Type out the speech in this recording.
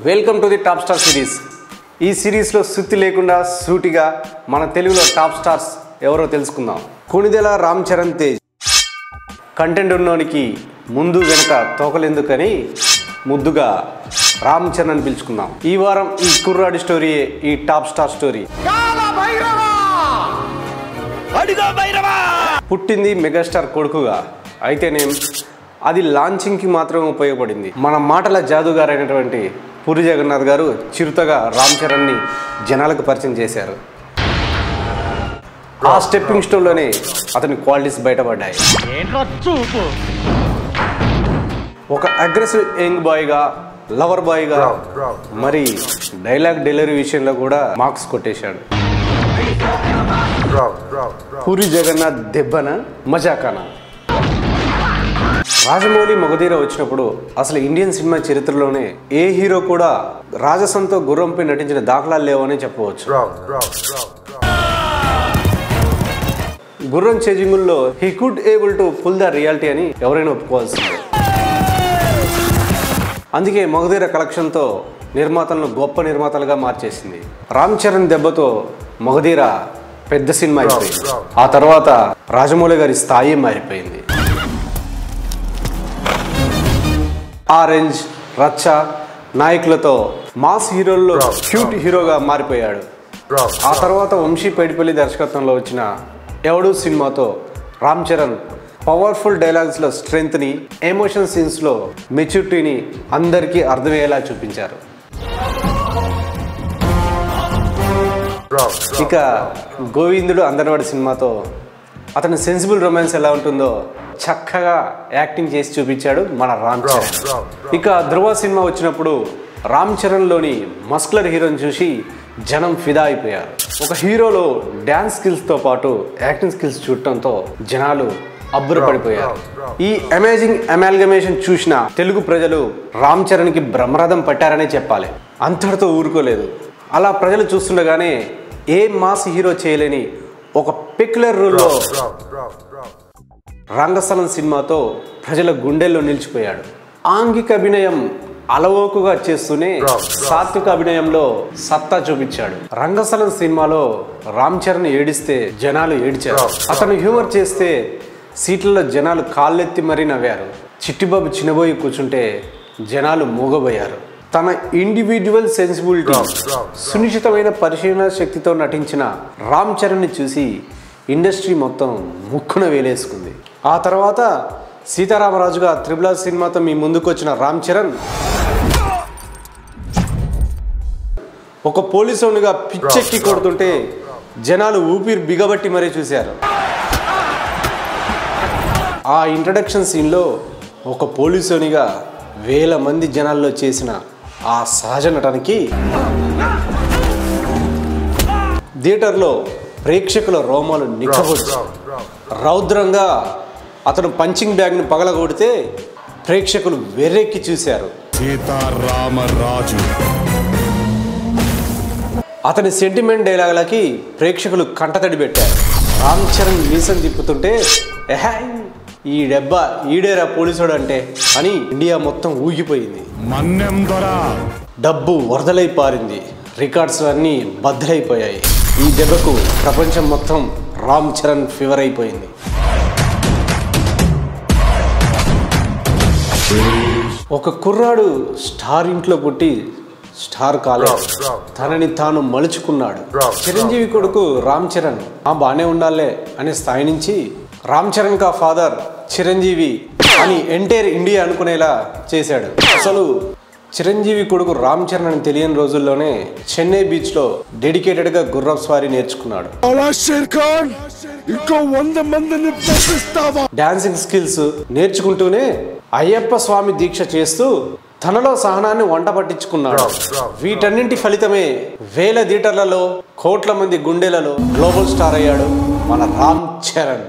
Welcome to the top star series. ఈ సిరీస్లో సుత్తి లేకుండా సూటిగా మన తెలుగులో టాప్ స్టార్స్ ఎవరో తెలుసుకుందాం. కొణిదెల రామ్ చరణ్ తేజ్. కంటెంట్ ఉన్నోనికి ముందు వెనుక తోకలెందుకని ముద్దుగా రామ్ చరణ్ అని పిలుచుకుందాం. ఈ వారం ఈ కుర్రాడి స్టోరీయే ఈ టాప్ స్టార్ స్టోరీ. పుట్టింది మెగాస్టార్ కొడుకుగా అయితేనేం అది లాంచింగ్కి మాత్రమే ఉపయోగపడింది. మన మాటల జాదుగారైనటువంటి పూరి జగన్నాథ్ గారు చిరుతగా రామ్ చరణ్ని జనాలకు పరిచయం చేశారు. ఆ స్టెప్పింగ్ స్టోన్లోనే అతని క్వాలిటీస్ బయటపడ్డాయి. ఒక అగ్రెసివ్ యంగ్ బాయ్గా, లవర్ బాయ్గా, మరి డైలాగ్ డెలివరీ విషయంలో కూడా మార్క్స్ కొట్టేశాడు. పూరి జగన్నాథ్ దెబ్బన మజాకానా. రాజమౌళి మగధీర వచ్చినప్పుడు అసలు ఇండియన్ సినిమా చరిత్రలోనే ఏ హీరో కూడా రాజసంతో గుర్రంపై నటించిన దాఖలాలు లేవని చెప్పవచ్చు. గుర్రం చేజింగుల్లో he could able to pull the reality అని ఎవరైనా ఒప్పుకోవాల్సిందే. అందుకే మగధీర కలెక్షన్తో నిర్మాతలను గొప్ప నిర్మాతలుగా మార్చేసింది. రామ్ చరణ్ దెబ్బతో మగధీర పెద్ద సినిమా అయిపోయింది. ఆ తర్వాత రాజమౌళి గారి స్థాయి మారిపోయింది. ఆరెంజ్, రచ్చ నాయకులతో మాస్ హీరోల్లో క్యూట్ హీరోగా మారిపోయాడు. ఆ తర్వాత వంశీ పైడిపల్లి దర్శకత్వంలో వచ్చిన ఎవడు సినిమాతో రామ్ చరణ్ పవర్ఫుల్ డైలాగ్స్లో స్ట్రెంగ్త్ని, ఎమోషన్ సీన్స్లో మెచ్యూరిటీని అందరికీ అర్థమయ్యేలా చూపించారు. ఇక గోవిందుడు అందరివాడి సినిమాతో అతని సెన్సిబుల్ రొమాన్స్ ఎలా ఉంటుందో చక్కగా యాక్టింగ్ చేసి చూపించాడు మన రామ్ చరణ్. ఇక ధ్రువ సినిమా వచ్చినప్పుడు రామ్ చరణ్లోని మస్కులర్ హీరోని చూసి జనం ఫిదా అయిపోయారు. ఒక హీరోలో డ్యాన్స్ స్కిల్స్తో పాటు యాక్టింగ్ స్కిల్స్ చూడటంతో జనాలు అబ్బురపడిపోయారు. ఈ అమేజింగ్ అమాల్గమేషన్ చూసిన తెలుగు ప్రజలు రామ్ చరణ్కి బ్రహ్మరథం పట్టారనే చెప్పాలి. అంతటితో ఊరుకోలేదు. అలా ప్రజలు చూస్తుండగానే ఏ మాస్ హీరో చేయలేని ఒక పెక్యులర్ రోల్లో రంగస్థలం సినిమాతో ప్రజల గుండెల్లో నిలిచిపోయాడు. ఆంగిక అభినయం అలవోకుగా చేస్తూనే సాత్విక అభినయంలో సత్తా చూపించాడు. రంగస్థలం సినిమాలో రామ్ చరణ్ ఏడిస్తే జనాలు ఏడ్చారు. అతను హ్యూమర్ చేస్తే సీట్లలో జనాలు కాళ్ళెత్తి మరీ నవ్వారు. చిట్టిబాబు చిన్నబోయి కూర్చుంటే జనాలు మూగబోయారు. తన ఇండివిజువల్ సెన్సిబిలిటీ, సునిశ్చితమైన పరిశీలన శక్తితో నటించిన రామ్ చరణ్ని చూసి ఇండస్ట్రీ మొత్తం ముక్కున వేలేసుకుంది. ఆ తర్వాత సీతారామరాజుగా త్రిబుల్ సినిమాతో మీ ముందుకు వచ్చిన రామ్ చరణ్ ఒక పోలీసునిగా పిచ్చెక్కి కొడుతుంటే జనాలు ఊపిరి బిగబట్టి మరీ చూశారు. ఆ ఇంట్రడక్షన్ సీన్లో ఒక పోలీసునిగా వేల మంది జనాల్లో చేసిన ఆ సహజ నటనకి థియేటర్లో ప్రేక్షకుల రోమాలు నిక్కబొచ్చు. రౌద్రంగా అతను పంచింగ్ బ్యాగ్ను పగలగొడితే ప్రేక్షకులు వెర్రెక్కి చూశారు. సీతారామరాజు అతని సెంటిమెంట్ డైలాగులకి ప్రేక్షకులు కంటతడి పెట్టారు. రామ్ చరణ్ మీసం తిప్పుతుంటే ఈ డెబ్బ ఈడేరా పోలీసుడు అంటే అని ఇండియా మొత్తం ఊగిపోయింది. డబ్బు వరదలై పారింది. రికార్డ్స్ అన్నీ బద్దలైపోయాయి. ఈ దెబ్బకు ప్రపంచం మొత్తం రామ్ చరణ్ ఫీవర్ అయిపోయింది. ఒక కుర్రాడు స్టార్ ఇంట్లో పుట్టి స్టార్ కాలేదు. తనని తాను మలుచుకున్నాడు. చిరంజీవి కొడుకు రామ్ చరణ్ బానే ఉండాలే అనే స్థాయి నుంచి రామ్ చరణ్ కా ఫాదర్ చిరంజీవి అని ఎంటైర్ ఇండియా అనుకునేలా చేశాడు. అసలు చిరంజీవి కొడుకు రామ్ చరణ్ అని తెలియని రోజుల్లోనే చెన్నై బీచ్లో డెడికేటెడ్గా గుర్రం స్వారీ నేర్చుకున్నాడు. డాన్సింగ్ స్కిల్స్ నేర్చుకుంటూనే అయ్యప్ప స్వామి దీక్ష చేస్తూ తనలో సహనాన్ని వంట పట్టించుకున్నాడు. వీటన్నింటి ఫలితమే వేల థియేటర్లలో, కోట్ల మంది గుండెలలో గ్లోబల్ స్టార్ అయ్యాడు మన రామ్ చరణ్.